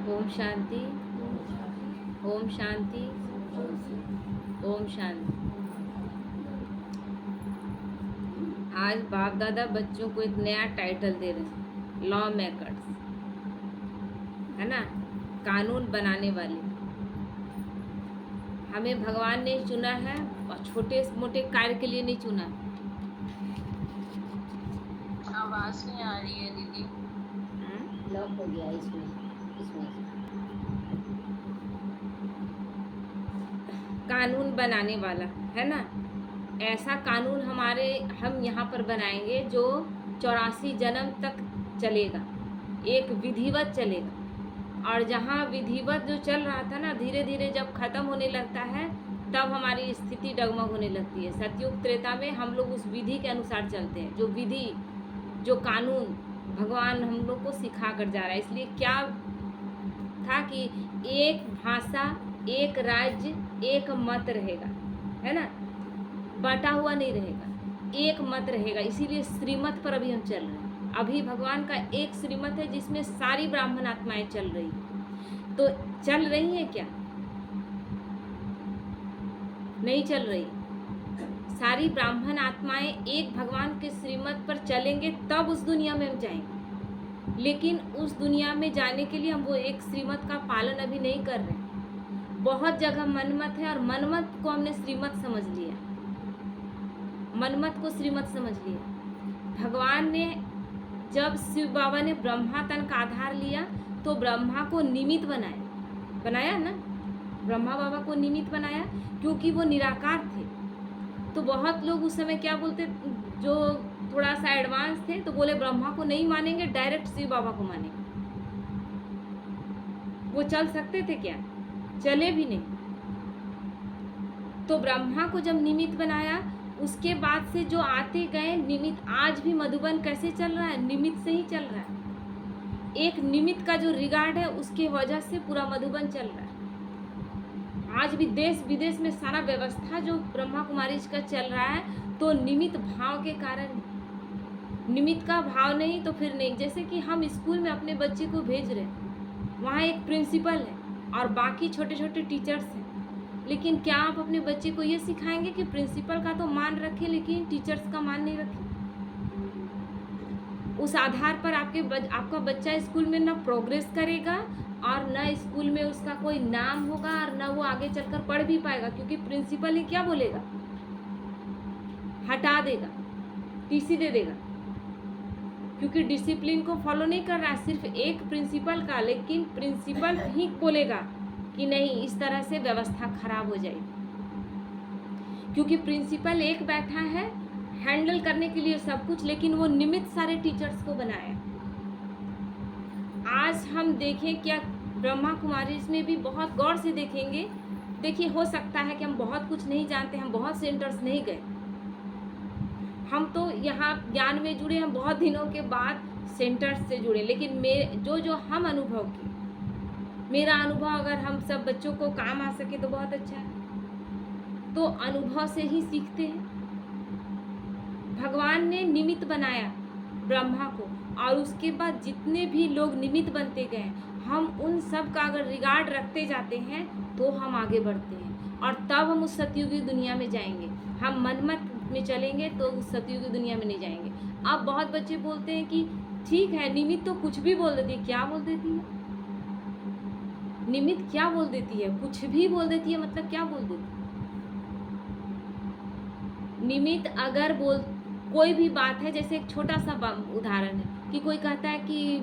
ओम शांति, ओम शांति, ओम शांति। आज बाप दादा बच्चों को एक नया टाइटल दे रहे हैं, लॉ मेकर्स, है ना, कानून बनाने वाले। हमें भगवान ने चुना है और छोटे मोटे कार्य के लिए नहीं चुना। आवाज नहीं आ रही है दीदी। लॉक हो गया इसमें। कानून बनाने वाला, है ना। ऐसा कानून हम यहाँ पर बनाएंगे जो 84 जन्म तक चलेगा, एक विधिवत चलेगा। और जहाँ विधिवत जो चल रहा था ना, धीरे धीरे जब खत्म होने लगता है तब हमारी स्थिति डगमग होने लगती है। सतयुग त्रेता में हम लोग उस विधि के अनुसार चलते हैं, जो विधि, जो कानून भगवान हम लोग को सिखा कर जा रहा है। इसलिए क्या था कि एक भाषा, एक राज्य, एक मत रहेगा, है ना, बांटा हुआ नहीं रहेगा, एक मत रहेगा। इसीलिए श्रीमत पर अभी हम चल रहे हैं। अभी भगवान का एक श्रीमत है जिसमें सारी ब्राह्मण आत्माएं चल रही, तो चल रही हैं क्या? नहीं चल रही। सारी ब्राह्मण आत्माएं एक भगवान के श्रीमत पर चलेंगे तब उस दुनिया में हम जाएंगे। लेकिन उस दुनिया में जाने के लिए हम वो एक श्रीमत का पालन अभी नहीं कर रहे। बहुत जगह मनमत है और मनमत को हमने श्रीमत समझ लिया, मनमत को श्रीमत समझ लिया। भगवान ने जब शिव बाबा ने ब्रह्मा तन का आधार लिया तो ब्रह्मा को निमित्त बनाया ना, ब्रह्मा बाबा को निमित्त बनाया, क्योंकि वो निराकार थे। तो बहुत लोग उस समय क्या बोलते, जो थोड़ा सा एडवांस थे, तो बोले ब्रह्मा को नहीं मानेंगे, डायरेक्ट शिव बाबा को मानेंगे। वो चल सकते थे क्या? चले भी नहीं। तो ब्रह्मा को जब निमित्त बनाया, उसके बाद से जो आते गए निमित्त, आज भी मधुबन कैसे चल रहा है? निमित्त से ही चल रहा है। एक निमित्त का जो रिगार्ड है उसके वजह से पूरा मधुबन चल रहा है। आज भी देश विदेश में सारा व्यवस्था जो ब्रह्मा कुमारी का चल रहा है, तो निमित्त भाव के कारण। निमित्त का भाव नहीं तो फिर नहीं। जैसे कि हम स्कूल में अपने बच्चे को भेज रहे हैं, वहाँ एक प्रिंसिपल है और बाकी छोटे छोटे टीचर्स हैं, लेकिन क्या आप अपने बच्चे को ये सिखाएंगे कि प्रिंसिपल का तो मान रखें लेकिन टीचर्स का मान नहीं रखें? उस आधार पर आपका बच्चा स्कूल में ना प्रोग्रेस करेगा और ना स्कूल में उसका कोई नाम होगा और ना वो आगे चलकर पढ़ भी पाएगा, क्योंकि प्रिंसिपल ही क्या बोलेगा, हटा देगा, टीसी दे देगा, क्योंकि डिसिप्लिन को फॉलो नहीं कर रहा है सिर्फ एक प्रिंसिपल का, लेकिन प्रिंसिपल ही बोलेगा कि नहीं, इस तरह से व्यवस्था खराब हो जाएगी। क्योंकि प्रिंसिपल एक बैठा है हैंडल करने के लिए सब कुछ, लेकिन वो निमित्त सारे टीचर्स को बनाया। आज हम देखें क्या ब्रह्मा कुमारी में भी बहुत गौर से देखेंगे। देखिए, हो सकता है कि हम बहुत कुछ नहीं जानते, हम बहुत सेंटर्स नहीं गए, हम तो यहाँ ज्ञान में जुड़े, हम बहुत दिनों के बाद सेंटर्स से जुड़े, लेकिन जो हम अनुभव किए, मेरा अनुभव अगर हम सब बच्चों को काम आ सके तो बहुत अच्छा है। तो अनुभव से ही सीखते हैं। भगवान ने निमित्त बनाया ब्रह्मा को, और उसके बाद जितने भी लोग निमित्त बनते गए, हम उन सब का अगर रिगार्ड रखते जाते हैं तो हम आगे बढ़ते हैं, और तब हम उस सतयुगी दुनिया में जाएंगे। हम मनमत में चलेंगे तो उस सतयुगी दुनिया में नहीं जाएंगे। अब बहुत बच्चे बोलते हैं कि ठीक है, निमित्त तो कुछ भी बोल देती है। क्या बोल देती है निमित्त? क्या बोल देती है? कुछ भी बोल देती है। मतलब क्या बोल देती है निमित्त? अगर कोई भी बात है, जैसे एक छोटा सा उदाहरण है कि कोई कहता है कि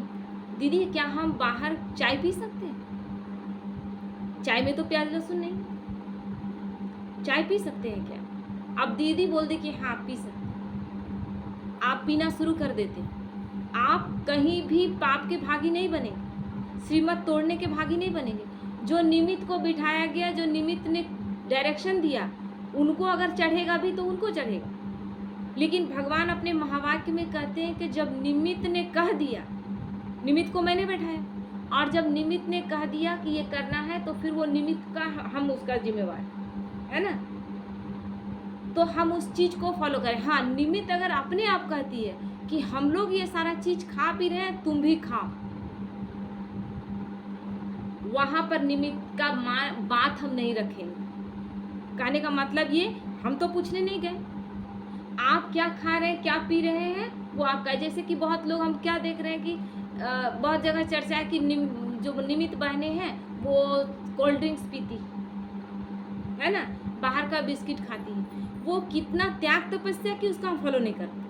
दीदी क्या हम बाहर चाय पी सकते हैं? चाय में तो प्याज लहसुन नहीं, चाय पी सकते हैं क्या? अब दीदी बोल दे कि हाँ पी सकते, आप पीना शुरू कर देते, आप कहीं भी पाप के भागी नहीं बनेंगे, श्रीमत तोड़ने के भागी नहीं बनेंगे। जो निमित्त को बिठाया गया, जो निमित्त ने डायरेक्शन दिया, उनको अगर चढ़ेगा भी तो उनको चढ़ेगा। लेकिन भगवान अपने महावाक्य में कहते हैं कि जब निमित्त ने कह दिया, निमित्त को मैंने बैठाया, और जब निमित्त ने कह दिया कि ये करना है, तो फिर वो निमित्त का हम उसका जिम्मेवार है ना। तो हम उस चीज़ को फॉलो करें। हाँ, निमित्त अगर अपने आप कहती है कि हम लोग ये सारा चीज़ खा पी रहे हैं, तुम भी खाओ, वहाँ पर निमित्त का बात हम नहीं रखेंगे। कहने का मतलब ये, हम तो पूछने नहीं गए, आप क्या खा रहे हैं, क्या पी रहे हैं, वो आपका। जैसे कि बहुत लोग हम क्या देख रहे हैं कि बहुत जगह चर्चा है कि जो निमित्त बहनें हैं वो कोल्ड ड्रिंक्स पीती है ना, बाहर का बिस्किट खाती है। वो कितना त्याग तपस्या की, उसका हम फॉलो नहीं करते।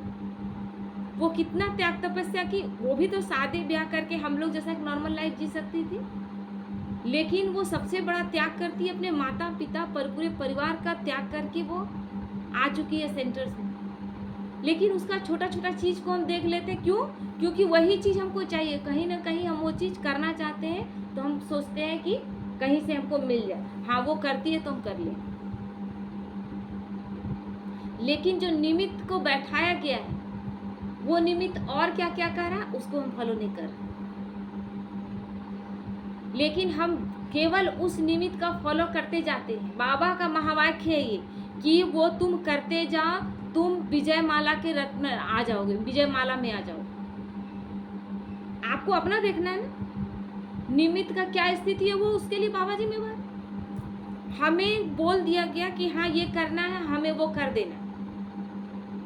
वो कितना त्याग तपस्या की, वो भी तो शादी ब्याह करके हम लोग जैसा एक नॉर्मल लाइफ जी सकती थी, लेकिन वो सबसे बड़ा त्याग करती है, अपने माता पिता पर पूरे परिवार का त्याग करके वो आ चुकी है सेंटर्स में। लेकिन उसका छोटा छोटा चीज़ को हम देख लेते हैं। क्यों? क्योंकि वही चीज़ हमको चाहिए। कहीं ना कहीं हम वो चीज़ करना चाहते हैं, तो हम सोचते हैं कि कहीं से हमको मिल जाए। हाँ, वो करती है तो हम कर लें। लेकिन जो निमित्त को बैठाया गया है, वो निमित्त और क्या क्या कर रहा है, उसको हम फॉलो नहीं कर रहे। लेकिन हम केवल उस निमित्त का फॉलो करते जाते हैं। बाबा का महावाक्य है ये कि वो तुम करते जाओ, तुम विजय माला के रत्न में आ जाओगे, विजय माला में आ जाओ। आपको अपना देखना है ना, निमित्त का क्या स्थिति है, वो उसके लिए बाबा जिम्मेवार। हमें बोल दिया गया कि हाँ ये करना है, हमें वो कर देना।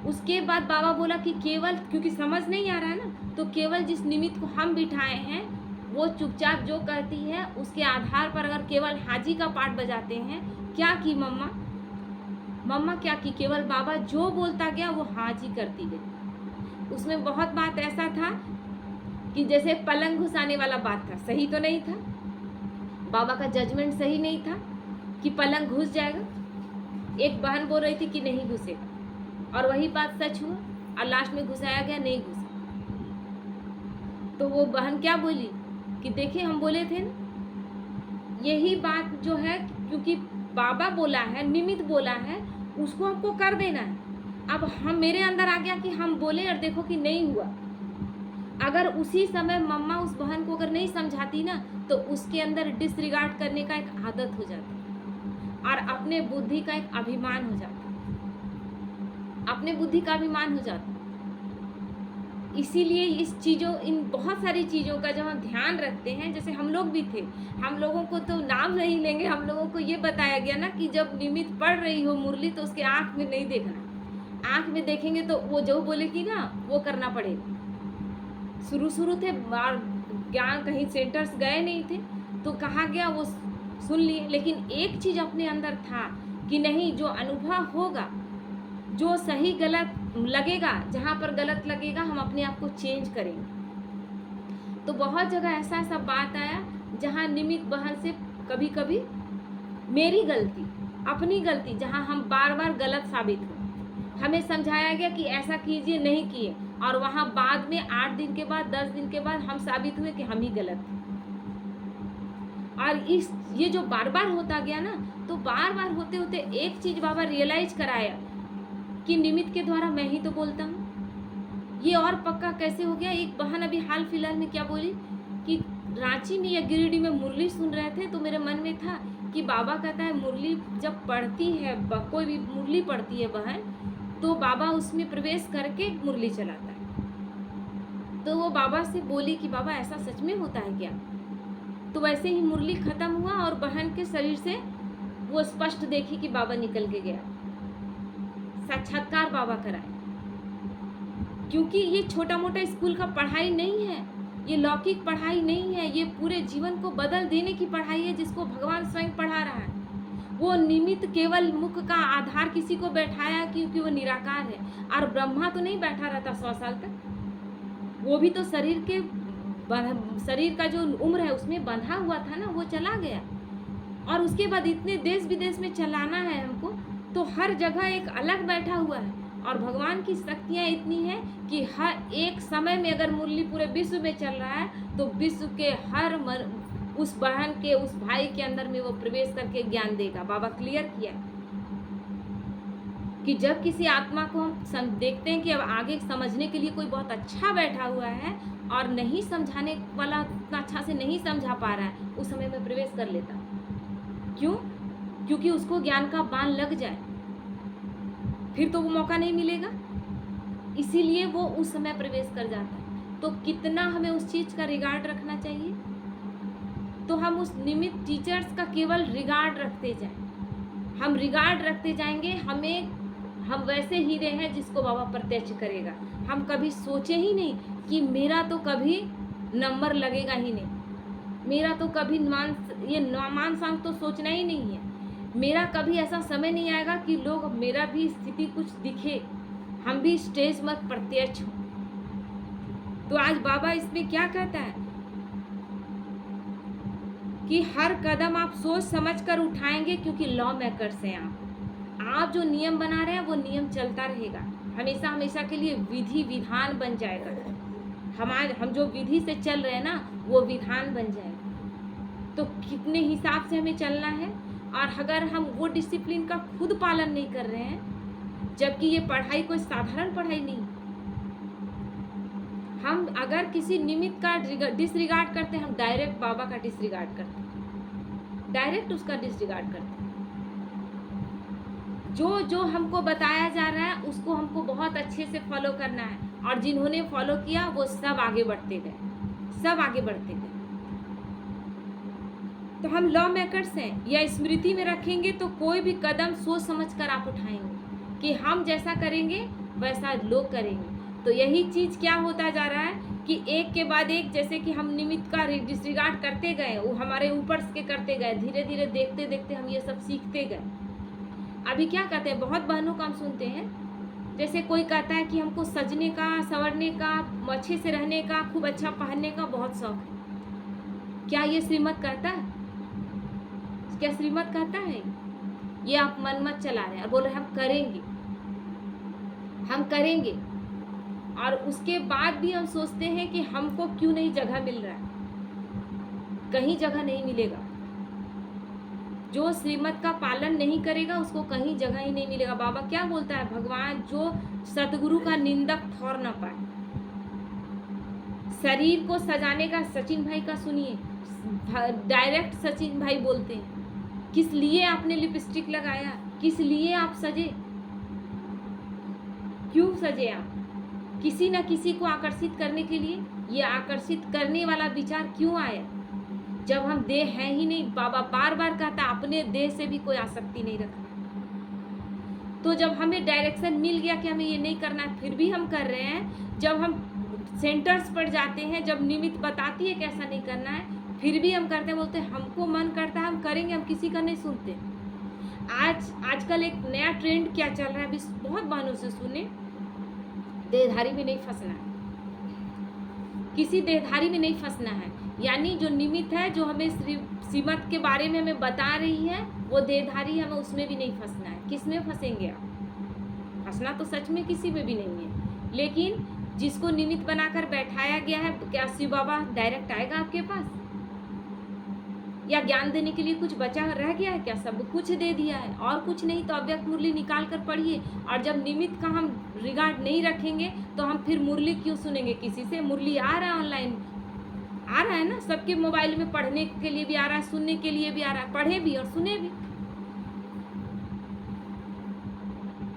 उसके बाद बाबा बोला कि केवल, क्योंकि समझ नहीं आ रहा है ना, तो केवल जिस निमित्त को हम बिठाए हैं वो चुपचाप जो करती है उसके आधार पर अगर केवल हाजी का पाठ बजाते हैं। क्या की मम्मा क्या की, केवल बाबा जो बोलता गया वो हाजी करती गई। उसमें बहुत बात ऐसा था कि जैसे पलंग घुसाने वाला बात था, सही तो नहीं था, बाबा का जजमेंट सही नहीं था कि पलंग घुस जाएगा। एक बहन बोल रही थी कि नहीं घुसेगा, और वही बात सच हुआ, और लास्ट में घुसाया गया, नहीं घुसा। तो वो बहन क्या बोली कि देखिए हम बोले थे ना, यही बात जो है, क्योंकि बाबा बोला है, निमित्त बोला है, उसको हमको कर देना है। अब हम, मेरे अंदर आ गया कि हम बोले और देखो कि नहीं हुआ। अगर उसी समय मम्मा उस बहन को अगर नहीं समझाती ना, तो उसके अंदर डिसरिगार्ड करने का एक आदत हो जाता और अपने बुद्धि का एक अभिमान हो जाता, अपने बुद्धि का अभिमान हो जाता। इसीलिए इस चीज़ों, इन बहुत सारी चीज़ों का जब हम ध्यान रखते हैं, जैसे हम लोग भी थे, हम लोगों को तो नाम नहीं लेंगे, हम लोगों को ये बताया गया ना कि जब निमित्त पढ़ रही हो मुरली तो उसके आँख में नहीं देखना। आँख में देखेंगे तो वो जो बोलेगी ना वो करना पड़ेगा। शुरू थे और ज्ञान, कहीं सेंटर्स गए नहीं थे तो कहा गया वो सुन लिए, लेकिन एक चीज़ अपने अंदर था कि नहीं, जो अनुभव होगा, जो सही गलत लगेगा, जहाँ पर गलत लगेगा हम अपने आप को चेंज करेंगे। तो बहुत जगह ऐसा बात आया जहाँ निमित्त बहन से कभी कभी मेरी गलती, अपनी गलती, जहाँ हम बार बार गलत साबित हुए, हमें समझाया गया कि ऐसा कीजिए, नहीं किए, और वहाँ बाद में 8 दिन के बाद, 10 दिन के बाद हम साबित हुए कि हम ही गलत थे। और ये जो बार बार होता गया ना, तो बार बार होते होते एक चीज़ बाबा रियलाइज कराया कि निमित्त के द्वारा मैं ही तो बोलता हूँ। ये और पक्का कैसे हो गया। एक बहन अभी हाल फिलहाल में क्या बोली कि रांची में या गिरिडीह में मुरली सुन रहे थे, तो मेरे मन में था कि बाबा कहता है मुरली जब पढ़ती है, कोई भी मुरली पढ़ती है बहन, तो बाबा उसमें प्रवेश करके मुरली चलाता है। तो वो बाबा से बोली कि बाबा ऐसा सच में होता है क्या? तो वैसे ही मुरली खत्म हुआ और बहन के शरीर से वो स्पष्ट देखी कि बाबा निकल के गया। साक्षात्कार बाबा कराए। क्योंकि ये छोटा मोटा स्कूल का पढ़ाई नहीं है, ये लौकिक पढ़ाई नहीं है, ये पूरे जीवन को बदल देने की पढ़ाई है, जिसको भगवान स्वयं पढ़ा रहा है। वो निमित्त केवल मुख का आधार किसी को बैठाया क्योंकि वो निराकार है, और ब्रह्मा तो नहीं बैठा रहता 100 साल तक। वो भी तो शरीर का जो उम्र है उसमें बंधा हुआ था ना, वो चला गया। और उसके बाद इतने देश विदेश में चलाना है हमको, तो हर जगह एक अलग बैठा हुआ है। और भगवान की शक्तियाँ इतनी हैं कि हर एक समय में अगर मुरली पूरे विश्व में चल रहा है, तो विश्व के हर उस बहन के, उस भाई के अंदर में वो प्रवेश करके ज्ञान देगा। बाबा क्लियर किया कि जब किसी आत्मा को हम देखते हैं कि अब आगे समझने के लिए कोई बहुत अच्छा बैठा हुआ है और नहीं समझाने वाला उतना अच्छा से नहीं समझा पा रहा है, उस समय में प्रवेश कर लेता। क्यों? क्योंकि उसको ज्ञान का बाण लग जाए, फिर तो वो मौका नहीं मिलेगा, इसीलिए वो उस समय प्रवेश कर जाता है। तो कितना हमें उस चीज़ का रिगार्ड रखना चाहिए। तो हम उस निमित्त टीचर्स का केवल रिगार्ड रखते जाएं। हम रिगार्ड रखते जाएंगे, हम वैसे हीरे हैं जिसको बाबा प्रत्यक्ष करेगा। हम कभी सोचे ही नहीं कि मेरा तो कभी नंबर लगेगा ही नहीं, मेरा तो कभी मान शांत तो सोचना ही नहीं है। मेरा कभी ऐसा समय नहीं आएगा कि लोग मेरा भी स्थिति कुछ दिखे, हम भी स्टेज पर प्रत्यक्ष हो। तो आज बाबा इसमें क्या कहता है कि हर कदम आप सोच समझ कर उठाएंगे, क्योंकि लॉ मेकर्स हैं आप जो नियम बना रहे हैं वो नियम चलता रहेगा हमेशा हमेशा के लिए, विधि विधान बन जाएगा। हम जो विधि से चल रहे हैं ना वो विधान बन जाएगा। तो कितने हिसाब से हमें चलना है, और अगर हम वो डिसिप्लिन का खुद पालन नहीं कर रहे हैं, जबकि ये पढ़ाई कोई साधारण पढ़ाई नहीं, हम अगर किसी निमित्त का डिसरिगार्ड करते हैं, हम डायरेक्ट बाबा का डिसरिगार्ड करते हैं, डायरेक्ट उसका डिसरिगार्ड करते हैं। जो हमको बताया जा रहा है उसको हमको बहुत अच्छे से फॉलो करना है, और जिन्होंने फॉलो किया वो सब आगे बढ़ते गए, सब आगे बढ़ते गए। तो हम लॉ मेकर्स हैं, या स्मृति में रखेंगे तो कोई भी कदम सोच समझ कर आप उठाएंगे कि हम जैसा करेंगे वैसा लोग करेंगे। तो यही चीज़ क्या होता जा रहा है कि एक के बाद एक, जैसे कि हम निमित्त का डिसरिगार्ड करते गए, वो हमारे ऊपर के करते गए, धीरे धीरे देखते देखते हम ये सब सीखते गए। अभी क्या कहते हैं, बहुत बहनों का हम सुनते हैं, जैसे कोई कहता है कि हमको सजने का, संवरने का, अच्छे से रहने का, खूब अच्छा पहनने का बहुत शौक है। क्या ये श्रीमत कहता है? क्या श्रीमत कहता है? ये आप मन मत चला रहे हैं और बोल रहे हम करेंगे, हम करेंगे, और उसके बाद भी हम सोचते हैं कि हमको क्यों नहीं जगह मिल रहा है। कहीं जगह नहीं मिलेगा। जो श्रीमत का पालन नहीं करेगा उसको कहीं जगह ही नहीं मिलेगा। बाबा क्या बोलता है, भगवान जो सतगुरु का निंदक ठहर न पाए। शरीर को सजाने का सचिन भाई का सुनिए, डायरेक्ट सचिन भाई बोलते हैं, किस लिए आपने लिपस्टिक लगाया, किस लिए आप सजे, क्यों सजे आप? किसी न किसी को आकर्षित करने के लिए। ये आकर्षित करने वाला विचार क्यों आया जब हम देह हैं ही नहीं? बाबा बार बार कहता अपने देह से भी कोई आसक्ति नहीं रखना। तो जब हमें डायरेक्शन मिल गया कि हमें ये नहीं करना है, फिर भी हम कर रहे हैं। जब हम सेंटर्स पर जाते हैं, जब निमित्त बताती है कि ऐसा नहीं करना है, फिर भी हम करते हैं, बोलते हैं हमको मन करता है हम करेंगे, हम किसी का नहीं सुनते। आजकल एक नया ट्रेंड क्या चल रहा है, अभी बहुत बहनों से सुने, देहधारी में नहीं फंसना है, किसी देहधारी में नहीं फंसना है। यानी जो निमित्त है, जो हमें श्रीमत के बारे में हमें बता रही है, वो देहधारी, हमें उसमें भी नहीं फंसना है। किस में फंसेंगे आप? फंसना तो सच में किसी में भी नहीं है। लेकिन जिसको निमित्त बनाकर बैठाया गया है, क्या शिव बाबा डायरेक्ट आएगा आपके पास? या ज्ञान देने के लिए कुछ बचा रह गया है क्या? सब कुछ दे दिया है, और कुछ नहीं तो अव्यक्त मुरली निकाल कर पढ़िए। और जब निमित्त का हम रिगार्ड नहीं रखेंगे तो हम फिर मुरली क्यों सुनेंगे किसी से? मुरली आ रहा है, ऑनलाइन आ रहा है ना, सबके मोबाइल में पढ़ने के लिए भी आ रहा है, सुनने के लिए भी आ रहा है, पढ़े भी और सुने भी।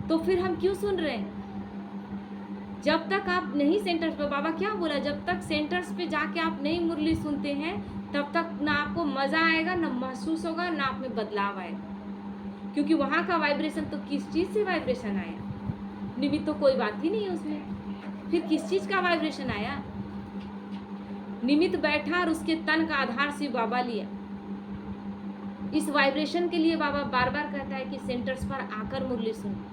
तो फिर हम क्यों सुन रहे हैं? जब तक आप नहीं सेंटर्स पे, बाबा क्या बोला, जब तक सेंटर्स पे जाके आप नहीं मुरली सुनते हैं, तब तक ना आपको मज़ा आएगा, ना महसूस होगा, ना आप में बदलाव आएगा। क्योंकि वहाँ का वाइब्रेशन तो किस चीज़ से वाइब्रेशन आया? निमित्त तो कोई बात ही नहीं है उसमें, फिर किस चीज़ का वाइब्रेशन आया? निमित्त बैठा और उसके तन का आधार से बाबा लिया। इस वाइब्रेशन के लिए बाबा बार बार कहता है कि सेंटर्स पर आकर मुरली सुनो।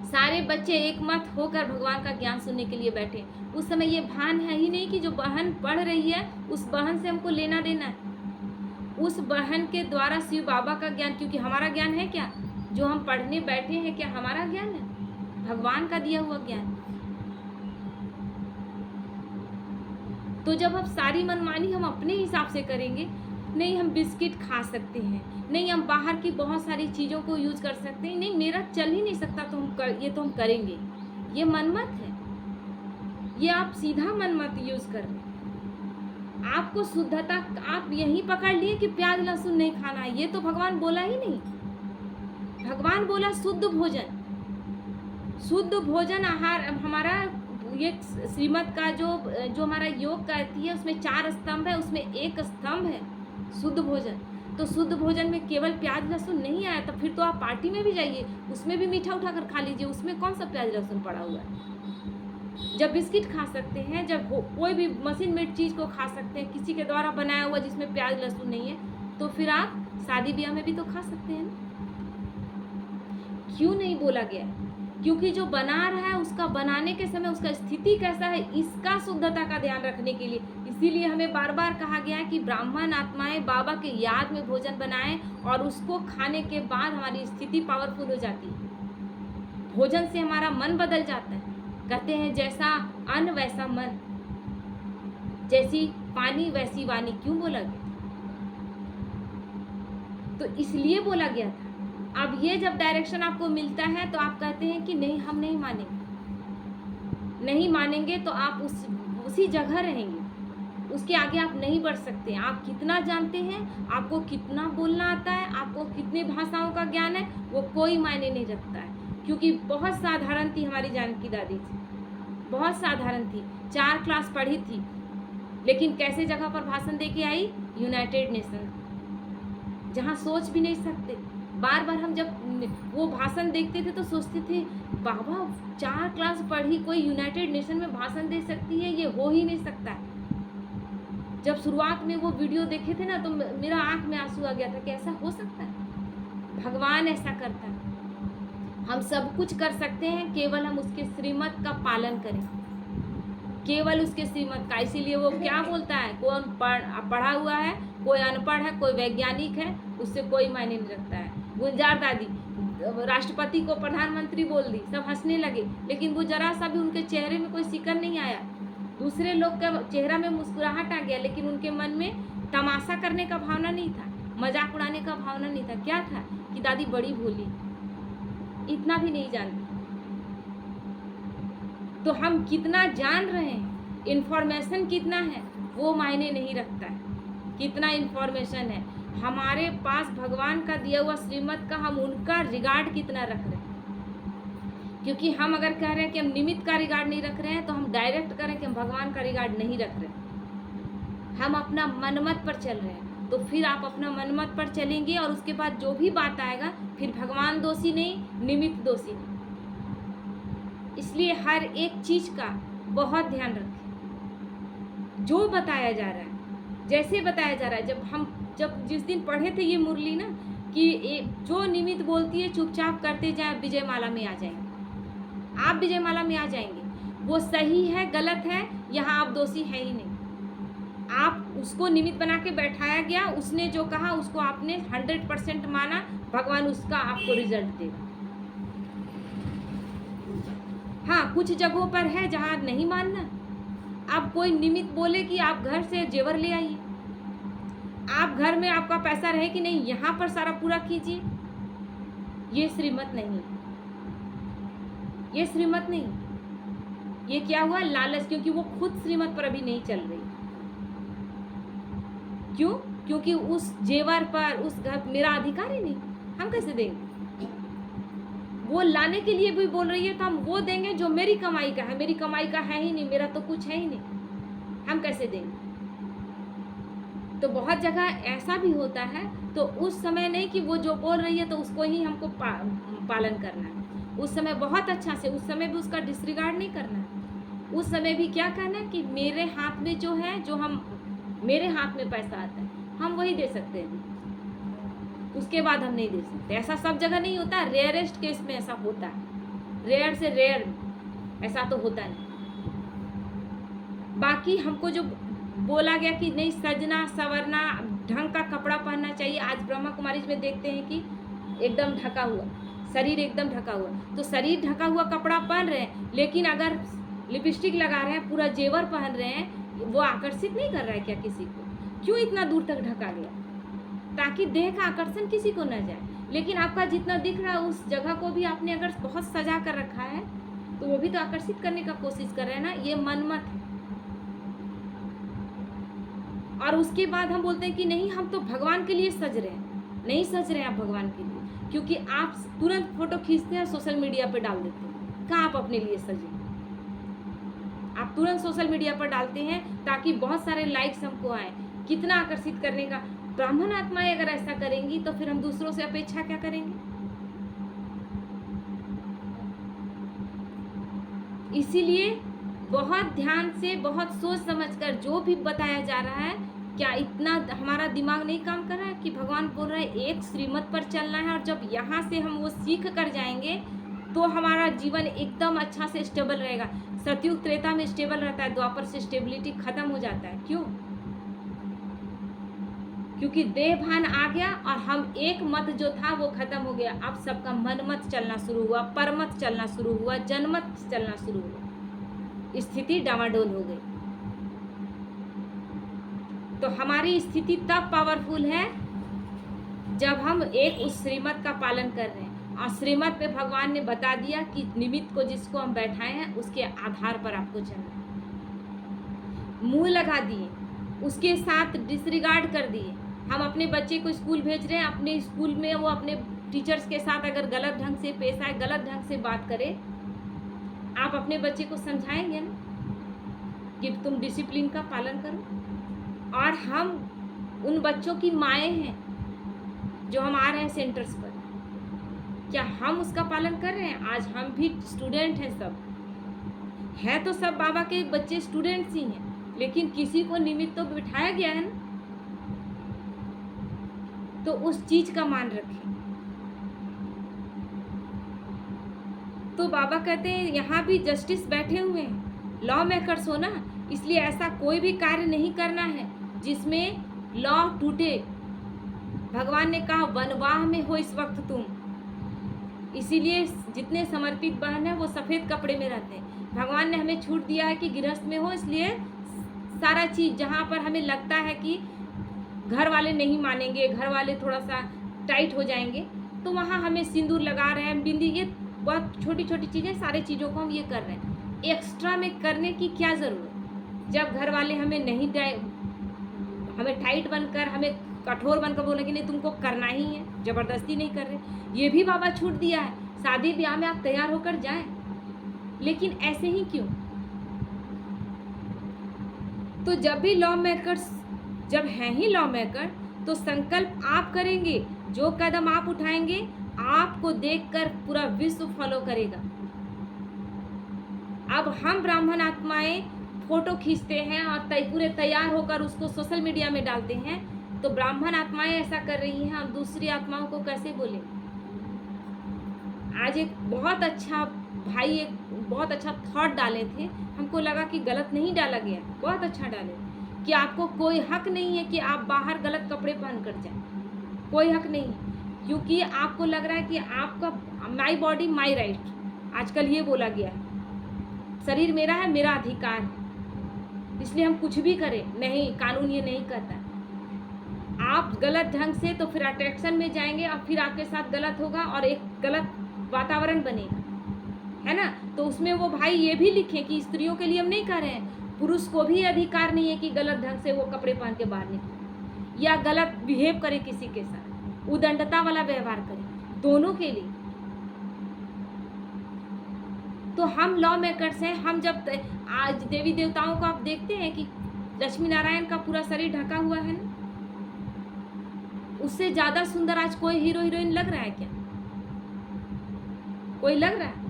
सारे बच्चे एक मत होकर भगवान का ज्ञान सुनने के लिए बैठे। उस समय ये भान है ही नहीं कि जो बहन पढ़ रही है उस बहन से हमको लेना देना है, उस बहन के द्वारा शिव बाबा का ज्ञान। क्योंकि हमारा ज्ञान है क्या? जो हम पढ़ने बैठे हैं, क्या हमारा ज्ञान है? भगवान का दिया हुआ ज्ञान। तो जब हम सारी मनमानी हम अपने हिसाब से करेंगे, नहीं हम बिस्किट खा सकते हैं, नहीं हम बाहर की बहुत सारी चीज़ों को यूज़ कर सकते हैं, नहीं मेरा चल ही नहीं सकता तो ये तो हम करेंगे, ये मनमत है। ये आप सीधा मनमत यूज़ कर रहे हैं। आपको शुद्धता आप यहीं पकड़ लिए कि प्याज लहसुन नहीं खाना है, ये तो भगवान बोला ही नहीं। भगवान बोला शुद्ध भोजन, शुद्ध भोजन आहार। हमारा ये श्रीमत का जो जो हमारा योग कहती है उसमें 4 स्तंभ है, उसमें एक स्तंभ है शुद्ध भोजन। तो शुद्ध भोजन में केवल प्याज लहसुन नहीं आया, तो फिर तो आप पार्टी में भी जाइए, उसमें भी मीठा उठाकर खा लीजिए, उसमें कौन सा प्याज लहसुन पड़ा हुआ है। जब बिस्किट खा सकते हैं, जब कोई भी मशीन मेड चीज़ को खा सकते हैं, किसी के द्वारा बनाया हुआ जिसमें प्याज लहसुन नहीं है, तो फिर आप शादी ब्याह में भी तो खा सकते हैं ना। क्यों नहीं बोला गया? क्योंकि जो बना रहा है उसका बनाने के समय उसका स्थिति कैसा है, इसका शुद्धता का ध्यान रखने के लिए, इसीलिए हमें बार बार कहा गया है कि ब्राह्मण आत्माएं बाबा के याद में भोजन बनाएं, और उसको खाने के बाद हमारी स्थिति पावरफुल हो जाती है। भोजन से हमारा मन बदल जाता है। कहते हैं जैसा अन्न वैसा मन, जैसी पानी वैसी वाणी। क्यों बोला गया? तो इसलिए बोला गया था। अब ये जब डायरेक्शन आपको मिलता है तो आप कहते हैं कि नहीं, हम नहीं मानेंगे। नहीं मानेंगे तो आप उसी जगह रहेंगे, उसके आगे आप नहीं बढ़ सकते। आप कितना जानते हैं, आपको कितना बोलना आता है, आपको कितनी भाषाओं का ज्ञान है, वो कोई मायने नहीं रखता है। क्योंकि बहुत साधारण थी हमारी जानकी दादी जी, बहुत साधारण थी, 4 क्लास पढ़ी थी, लेकिन कैसे जगह पर भाषण दे के आई? यूनाइटेड नेशन, जहाँ सोच भी नहीं सकते। बार बार हम जब वो भाषण देखते थे तो सोचते थे, बाबा 4 क्लास पढ़ी, कोई यूनाइटेड नेशन में भाषण दे सकती है? ये हो ही नहीं सकता है। जब शुरुआत में वो वीडियो देखे थे ना, तो मेरा आंख में आंसू आ गया था कि ऐसा हो सकता है, भगवान ऐसा करता है। हम सब कुछ कर सकते हैं, केवल हम उसके श्रीमत का पालन करें, केवल उसके श्रीमत का। इसीलिए वो क्या बोलता है, कौन पढ़ा हुआ है, कोई अनपढ़ है, कोई वैज्ञानिक है, उससे कोई मायने नहीं रखता है। गुलजार दादी राष्ट्रपति को प्रधानमंत्री बोल दी, सब हंसने लगे, लेकिन वो जरा सा भी उनके चेहरे में कोई शिकन नहीं आया। दूसरे लोग का चेहरा में मुस्कुराहट आ गया, लेकिन उनके मन में तमाशा करने का भावना नहीं था, मजाक उड़ाने का भावना नहीं था। क्या था कि दादी बड़ी भोली, इतना भी नहीं जानती। तो हम कितना जान रहे हैं, इन्फॉर्मेशन कितना है, वो मायने नहीं रखता है। कितना इन्फॉर्मेशन है हमारे पास, भगवान का दिया हुआ श्रीमत का हम उनका रिगार्ड कितना रख रहे हैं। क्योंकि हम अगर कह रहे हैं कि हम निमित्त का रिगार्ड नहीं रख रहे हैं, तो हम डायरेक्ट करें कि हम भगवान का रिगार्ड नहीं रख रहे, हम अपना मनमत पर चल रहे हैं। तो फिर आप अपना मनमत पर चलेंगे, और उसके बाद जो भी बात आएगा, फिर भगवान दोषी नहीं, निमित्त दोषी नहीं। इसलिए हर एक चीज़ का बहुत ध्यान रखें। जो बताया जा रहा है, जैसे बताया जा रहा है, जब जिस दिन पढ़े थे ये मुरली ना, कि जो निमित्त बोलती है चुपचाप करते जाए, विजय माला में आ जाएंगे आप, विजय माला में आ जाएंगे। वो सही है गलत है, यहाँ आप दोषी है ही नहीं। आप उसको निमित्त बना के बैठाया गया, उसने जो कहा उसको आपने 100% माना, भगवान उसका आपको रिजल्ट देगा। हाँ, कुछ जगहों पर है जहाँ नहीं मानना। आप कोई निमित्त बोले कि आप घर से जेवर ले आइए, आप घर में आपका पैसा रहे कि नहीं, यहाँ पर सारा पूरा कीजिए, ये श्रीमत नहीं, ये श्रीमत नहीं। ये क्या हुआ? लालच। क्योंकि वो खुद श्रीमत पर अभी नहीं चल रही। क्यों? क्योंकि उस जेवर पर, उस घर मेरा अधिकार ही नहीं, हम कैसे देंगे? वो लाने के लिए भी बोल रही है तो हम वो देंगे जो मेरी कमाई का है, मेरी कमाई का है ही नहीं, मेरा तो कुछ है ही नहीं, हम कैसे देंगे? तो बहुत जगह ऐसा भी होता है। तो उस समय नहीं कि वो जो बोल रही है तो उसको ही हमको पालन करना है। उस समय बहुत अच्छा से, उस समय भी उसका डिसरिगार्ड नहीं करना है। उस समय भी क्या कहना है कि मेरे हाथ में जो है, मेरे हाथ में पैसा आता है, हम वही दे सकते हैं, उसके बाद हम नहीं दे सकते। ऐसा सब जगह नहीं होता, रेयरेस्ट केस में ऐसा होता है, रेयर से रेयर ऐसा तो होता नहीं। बाकी हमको जो बोला गया कि नहीं सजना सवरना, ढंग का कपड़ा पहनना चाहिए। आज ब्रह्मा कुमारी में देखते हैं कि एकदम ढका हुआ शरीर, एकदम ढका हुआ, तो शरीर ढका हुआ कपड़ा पहन रहे हैं, लेकिन अगर लिपस्टिक लगा रहे हैं, पूरा जेवर पहन रहे हैं, वो आकर्षित नहीं कर रहा है क्या किसी को? क्यों इतना दूर तक ढका गया? ताकि देह का आकर्षण किसी को न जाए। लेकिन आपका जितना दिख रहा है उस जगह को भी आपने अगर बहुत सजा कर रखा है, तो वो भी तो आकर्षित करने का कोशिश कर रहे हैं ना। ये मनमत है। और उसके बाद हम बोलते हैं कि नहीं, हम तो भगवान के लिए सज रहे हैं। नहीं सज रहे हैं आप भगवान के लिए, क्योंकि आप तुरंत फोटो खींचते हैं, सोशल मीडिया पे डाल देते हैं। कहाँ आप अपने लिए सजे? तुरंत सोशल मीडिया पर डालते हैं ताकि बहुत सारे लाइक्स हमको आए। कितना आकर्षित करने का। ब्राह्मण आत्माएं अगर ऐसा करेंगी तो फिर हम दूसरों से अपेक्षा क्या करेंगे? इसीलिए बहुत ध्यान से, बहुत सोच समझकर जो भी बताया जा रहा है, क्या इतना हमारा दिमाग नहीं काम कर रहा है कि भगवान बोल रहे हैं एक श्रीमत पर चलना है, और जब यहाँ से हम वो सीख कर जाएंगे तो हमारा जीवन एकदम अच्छा से स्टेबल रहेगा। सतयुग त्रेता में स्टेबल रहता है, द्वापर से स्टेबिलिटी खत्म हो जाता है। क्यों? क्योंकि देह भान आ गया और हम एक मत जो था वो खत्म हो गया। अब सबका मन मत चलना शुरू हुआ, परमत चलना शुरू हुआ, जनमत चलना शुरू हुआ। स्थिति डामाडोल हो गई। तो हमारी स्थिति तब पावरफुल है जब हम एक उस श्रीमत का पालन कर रहे हैं। और श्रीमत पे भगवान ने बता दिया कि निमित्त को जिसको हम बैठाए हैं उसके आधार पर आपको चलना है। मुंह लगा दिए, उसके साथ डिसरिगार्ड कर दिए। हम अपने बच्चे को स्कूल भेज रहे हैं, अपने स्कूल में वो अपने टीचर्स के साथ अगर गलत ढंग से पेश आए, गलत ढंग से बात करे, आप अपने बच्चे को समझाएंगे ना कि तुम डिसिप्लिन का पालन करो। और हम उन बच्चों की माएँ हैं जो हम आ रहे हैं सेंटर्स पर, क्या हम उसका पालन कर रहे हैं? आज हम भी स्टूडेंट हैं, सब है तो सब बाबा के बच्चे स्टूडेंट्स ही हैं, लेकिन किसी को निमित्त तो बिठाया गया है ना, तो उस चीज का मान रखें। तो बाबा कहते हैं यहाँ भी जस्टिस बैठे हुए हैं, लॉ मेकर्स हो ना, इसलिए ऐसा कोई भी कार्य नहीं करना है जिसमें लॉ टूटे। भगवान ने कहा वनवाह में हो इस वक्त तुम, इसीलिए जितने समर्पित बहन है वो सफ़ेद कपड़े में रहते हैं। भगवान ने हमें छूट दिया है कि गृहस्थ में हो, इसलिए सारा चीज़ जहाँ पर हमें लगता है कि घर वाले नहीं मानेंगे, घर वाले थोड़ा सा टाइट हो जाएंगे, तो वहाँ हमें सिंदूर लगा रहे हैं, बिंदी, ये बहुत छोटी छोटी चीज़ें, सारी चीज़ों को हम ये कर रहे हैं। एक्स्ट्रा में करने की क्या ज़रूरत? जब घर वाले हमें नहीं हमें टाइट बनकर, हमें कठोर बनकर बोले कि नहीं तुमको करना ही है, ज़बरदस्ती नहीं कर रहे, ये भी बाबा छूट दिया है। शादी ब्याह में आप तैयार होकर जाएं, लेकिन ऐसे ही क्यों? तो जब भी लॉ मेकर्स, जब हैं ही लॉ मेकर, तो संकल्प आप करेंगे, जो कदम आप उठाएंगे आपको देखकर पूरा विश्व फॉलो करेगा। अब हम ब्राह्मण आत्माएं फोटो खींचते हैं और पूरे तैयार होकर उसको सोशल मीडिया में डालते हैं, तो ब्राह्मण आत्माएं ऐसा कर रही हैं, हम दूसरी आत्माओं को कैसे बोलें? आज एक बहुत अच्छा भाई एक बहुत अच्छा थॉट डाले थे, हमको लगा कि गलत नहीं डाला गया, बहुत अच्छा डाले कि आपको कोई हक नहीं है कि आप बाहर गलत कपड़े पहन कर जाएं, कोई हक नहीं है, क्योंकि आपको लग रहा है कि आपका माई बॉडी माई राइट, आजकल ये बोला गया है, शरीर मेरा है, मेरा अधिकार है, इसलिए हम कुछ भी करें। नहीं, कानून ये नहीं कहता। आप गलत ढंग से तो फिर अट्रैक्शन में जाएंगे और फिर आपके साथ गलत होगा और एक गलत वातावरण बनेगा, है ना। तो उसमें वो भाई ये भी लिखे कि स्त्रियों के लिए हम नहीं कह रहे हैं, पुरुष को भी अधिकार नहीं है कि गलत ढंग से वो कपड़े पहन के बाहर निकले या गलत बिहेव करे, किसी के साथ उदंडता वाला व्यवहार करे, दोनों के लिए। तो हम लॉ मेकर्स हैं। हम जब आज देवी देवताओं को आप देखते हैं कि लक्ष्मी नारायण का पूरा शरीर ढका हुआ है ना, उससे ज्यादा सुंदर आज कोई हीरो हीरोइन लग रहा है क्या? कोई लग रहा है?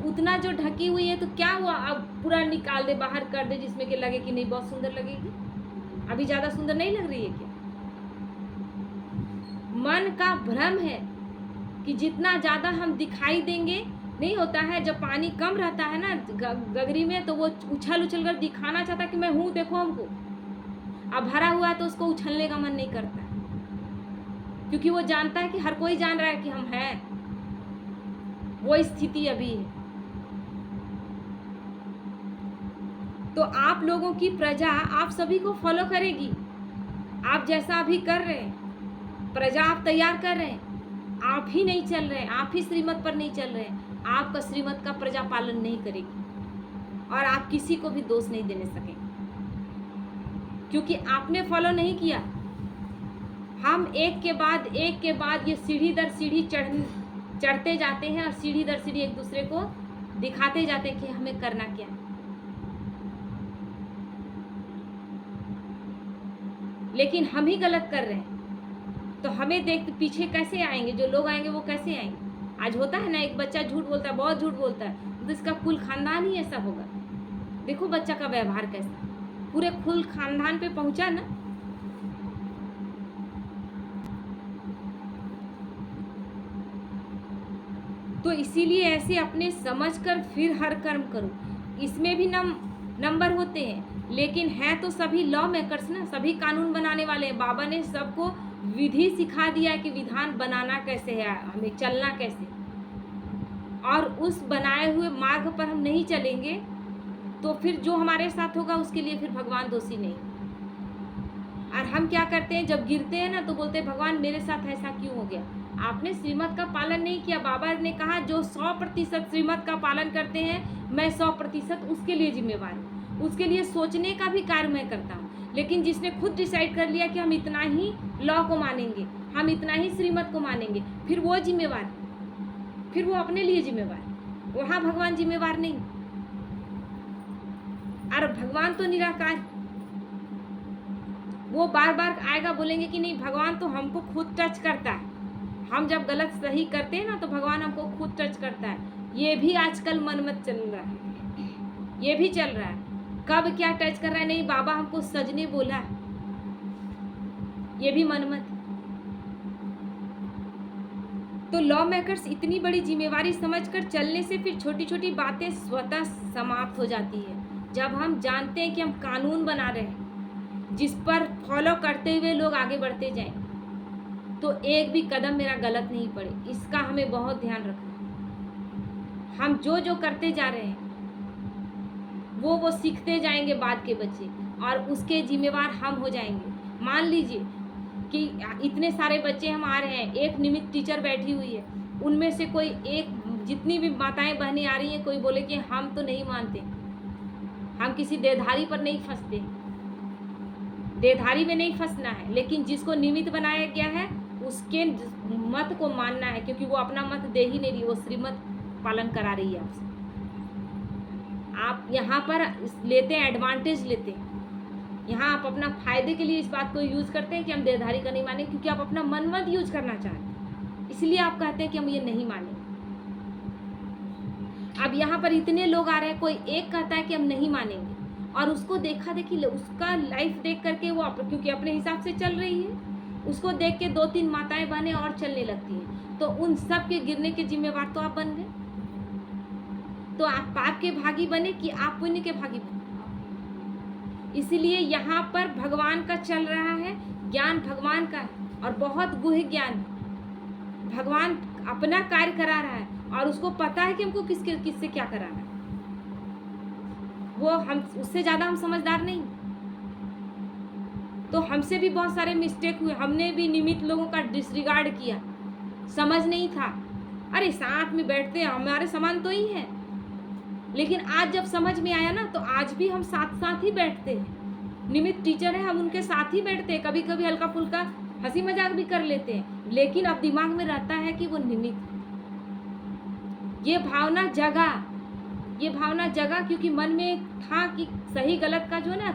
उतना जो ढकी हुई है तो क्या हुआ, अब पूरा निकाल दे, बाहर कर दे, जिसमें कि लगे कि नहीं बहुत सुंदर लगेगी, अभी ज्यादा सुंदर नहीं लग रही है क्या? मन का भ्रम है कि जितना ज्यादा हम दिखाई देंगे, नहीं होता है जब पानी कम रहता है ना गगरी में, तो वो उछल उछल कर दिखाना चाहता कि मैं हूँ, देखो हमको। अब भरा हुआ है तो उसको उछलने का मन नहीं करता, क्योंकि वो जानता है कि हर कोई जान रहा है कि हम हैं। वो स्थिति अभी है। तो आप लोगों की प्रजा आप सभी को फॉलो करेगी। आप जैसा अभी कर रहे हैं, प्रजा आप तैयार कर रहे हैं, आप ही नहीं चल रहे हैं, आप ही श्रीमत पर नहीं चल रहे हैं, आपका श्रीमत का प्रजा पालन नहीं करेगी और आप किसी को भी दोष नहीं देने सकेंगे, क्योंकि आपने फॉलो नहीं किया। हम एक के बाद ये सीढ़ी दर सीढ़ी चढ़ते जाते हैं और सीढ़ी दर सीढ़ी एक दूसरे को दिखाते जाते हैं कि हमें करना क्या है। लेकिन हम ही गलत कर रहे हैं, तो हमें देख पीछे कैसे आएंगे? जो लोग आएंगे वो कैसे आएंगे? आज होता है ना, एक बच्चा झूठ बोलता है, बहुत झूठ बोलता है, तो इसका कुल खानदान ही ऐसा होगा। देखो बच्चा का व्यवहार कैसा, पूरे कुल खानदान पे पहुंचा ना। तो इसीलिए ऐसे अपने समझकर फिर हर कर्म करो। इसमें भी नंबर होते हैं, लेकिन हैं तो सभी लॉ मेकर्स ना, सभी कानून बनाने वाले हैं। बाबा ने सबको विधि सिखा दिया है कि विधान बनाना कैसे है, हमें चलना कैसे, और उस बनाए हुए मार्ग पर हम नहीं चलेंगे तो फिर जो हमारे साथ होगा उसके लिए फिर भगवान दोषी नहीं। और हम क्या करते हैं, जब गिरते हैं ना तो बोलते हैं भगवान मेरे साथ ऐसा क्यों हो गया? आपने श्रीमत का पालन नहीं किया। बाबा ने कहा जो 100% श्रीमत का पालन करते हैं, मैं 100% उसके लिए जिम्मेवार हूँ। उसके लिए सोचने का भी कार्य मैं करता हूँ। लेकिन जिसने खुद डिसाइड कर लिया कि हम इतना ही लॉ को मानेंगे, हम इतना ही श्रीमत को मानेंगे, फिर वो जिम्मेवार, फिर वो अपने लिए जिम्मेवार, वहाँ भगवान जिम्मेवार नहीं। और भगवान तो निराकार, वो बार बार आएगा, बोलेंगे कि नहीं भगवान तो हमको खुद टच करता है। हम जब गलत सही करते हैं ना तो भगवान हमको खुद टच करता है। ये भी आजकल मनमत चल रहा है, ये भी चल रहा है। कब क्या टच कर रहा है, नहीं बाबा हमको सजने बोला, ये भी मनमत। तो लॉ मेकर्स इतनी बड़ी जिम्मेवारी समझकर चलने से फिर छोटी छोटी बातें स्वतः समाप्त हो जाती है। जब हम जानते हैं कि हम कानून बना रहे हैं जिस पर फॉलो करते हुए लोग आगे बढ़ते जाएं, तो एक भी कदम मेरा गलत नहीं पड़े, इसका हमें बहुत ध्यान रखना है। हम जो जो करते जा रहे हैं वो सीखते जाएंगे बाद के बच्चे, और उसके जिम्मेवार हम हो जाएंगे। मान लीजिए कि इतने सारे बच्चे हम आ रहे हैं, एक निमित्त टीचर बैठी हुई है, उनमें से कोई एक, जितनी भी माताएं बहनें आ रही हैं, कोई बोले कि हम तो नहीं मानते, हम किसी देधारी पर नहीं फंसते, देधारी में नहीं फंसना है, लेकिन जिसको निमित्त बनाया गया है उसके मत को मानना है, क्योंकि वो अपना मत दे ही नहीं रही, वो श्रीमत पालन करा रही है आपसे। आप यहाँ पर लेते हैं, एडवांटेज लेते हैं, यहाँ आप अपना फायदे के लिए इस बात को यूज करते हैं कि हम देधारी का नहीं मानेंगे, क्योंकि आप अपना मन मत यूज करना चाहते हैं, इसलिए आप कहते हैं कि हम ये नहीं मानेंगे। अब यहाँ पर इतने लोग आ रहे हैं, कोई एक कहता है कि हम नहीं मानेंगे, और उसको देखा देखी, उसका लाइफ देख करके वो क्योंकि अपने हिसाब से चल रही है, उसको देख के 2-3 माताएं बहनें और चलने लगती हैं, तो उन सब के गिरने के जिम्मेवार तो आप बन गए। तो आप पाप के भागी बने कि आप पुण्य के भागी बने? इसीलिए यहाँ पर भगवान का चल रहा है, ज्ञान भगवान का है, और बहुत गुह्य ज्ञान है। भगवान अपना कार्य करा रहा है, और उसको पता है कि हमको किससे क्या कराना है। वो हम उससे ज़्यादा हम समझदार नहीं। तो हमसे भी बहुत सारे मिस्टेक हुए, हमने भी निमित्त लोगों का डिसरिगार्ड किया, समझ नहीं था, अरे साथ में बैठते हैं, हमारे समान तो ही है। लेकिन आज जब समझ में आया ना, तो आज भी हम साथ साथ ही बैठते हैं। निमित्त टीचर है, हम उनके साथ ही बैठते हैं, कभी कभी हल्का फुल्का हंसी मजाक भी कर लेते हैं, लेकिन अब दिमाग में रहता है कि वो निमित्त। ये भावना जगा, क्योंकि मन में था कि सही गलत का जो है ना,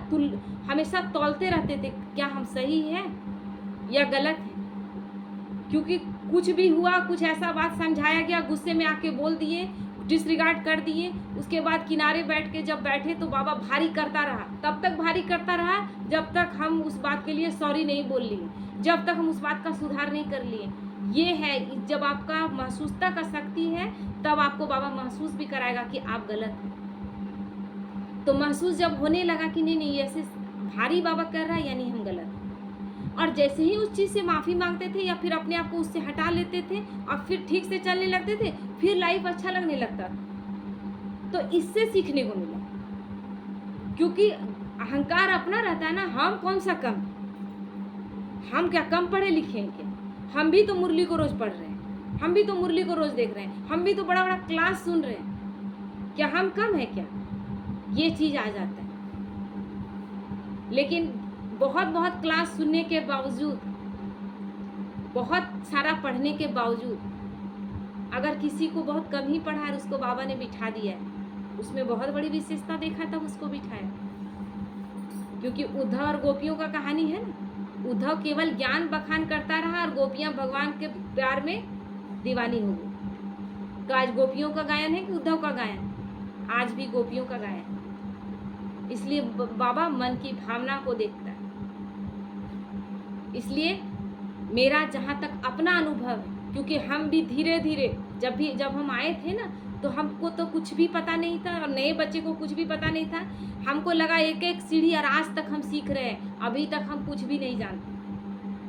हमेशा तौलते रहते थे, क्या हम सही हैं या गलत है। क्योंकि कुछ भी हुआ, कुछ ऐसा बात समझाया गया, गुस्से में आके बोल दिए, डिसरिगार्ड कर दिए, उसके बाद किनारे बैठ के जब बैठे तो बाबा भारी करता रहा। तब तक भारी करता रहा जब तक हम उस बात के लिए सॉरी नहीं बोल लिए, जब तक हम उस बात का सुधार नहीं कर लिए। ये है, जब आपका महसूसता का शक्ति है तब आपको बाबा महसूस भी कराएगा कि आप गलत हैं। तो महसूस जब होने लगा कि नहीं ऐसे भारी बाबा कर रहा है, यानी हम गलत हैं, और जैसे ही उस चीज़ से माफ़ी मांगते थे या फिर अपने आप को उससे हटा लेते थे और फिर ठीक से चलने लगते थे, फिर लाइफ अच्छा लगने लगता। तो इससे सीखने को मिला, क्योंकि अहंकार अपना रहता है ना, हम कौन सा कम, हम क्या कम पढ़े लिखे हैं क्या? हम भी तो मुरली को रोज पढ़ रहे हैं, हम भी तो मुरली को रोज देख रहे हैं, हम भी तो बड़ा बड़ा क्लास सुन रहे हैं, क्या हम कम है क्या? ये चीज़ आ जाता है। लेकिन बहुत बहुत क्लास सुनने के बावजूद, बहुत सारा पढ़ने के बावजूद अगर किसी को बहुत कम ही पढ़ा है उसको बाबा ने बिठा दिया है, उसमें बहुत बड़ी विशेषता देखा तब उसको बिठाया। क्योंकि उद्धव और गोपियों का कहानी है ना, उद्धव केवल ज्ञान बखान करता रहा और गोपियां भगवान के प्यार में दीवानी हो गई। तो आज गोपियों का गायन है कि उद्धव का गायन? आज भी गोपियों का गायन। इसलिए बाबा मन की भावना को देखता है। इसलिए मेरा जहाँ तक अपना अनुभव है, क्योंकि हम भी धीरे धीरे जब हम आए थे ना, तो हमको तो कुछ भी पता नहीं था और नए बच्चे को कुछ भी पता नहीं था। हमको लगा एक एक सीढ़ी और आज तक हम सीख रहे हैं, अभी तक हम कुछ भी नहीं जानते।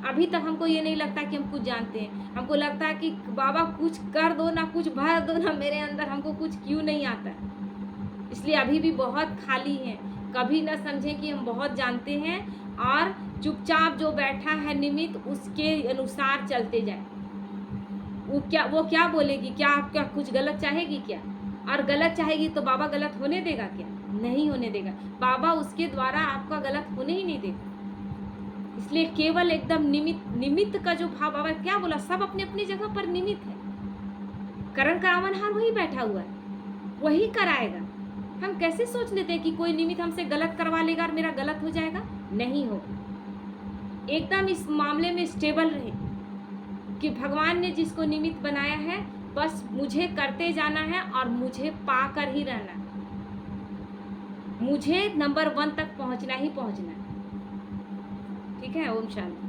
अभी तक हमको ये नहीं लगता कि हम कुछ जानते हैं। हमको लगता है कि बाबा कुछ कर दो ना, कुछ भर दो ना मेरे अंदर, हमको कुछ क्यों नहीं आता है। इसलिए अभी भी बहुत खाली हैं। कभी ना समझें कि हम बहुत जानते हैं और चुपचाप जो बैठा है निमित्त उसके अनुसार चलते जाए। वो क्या बोलेगी? क्या आपका कुछ गलत चाहेगी क्या? और गलत चाहेगी तो बाबा गलत होने देगा क्या? नहीं होने देगा। बाबा उसके द्वारा आपका गलत होने ही नहीं देगा। इसलिए केवल एकदम निमित्त का जो भाव, बाबा क्या बोला, सब अपनी अपनी जगह पर निमित्त है। करण करावनहार वही बैठा हुआ है, वही कराएगा। हम कैसे सोच लेते हैं कि कोई निमित्त हमसे गलत करवा लेगा और मेरा गलत हो जाएगा? नहीं होगा। एकदम इस मामले में स्टेबल रहे कि भगवान ने जिसको निमित्त बनाया है बस मुझे करते जाना है और मुझे पाकर ही रहना है। मुझे नंबर 1 तक पहुंचना ही पहुंचना है। ठीक है। ओम शांति।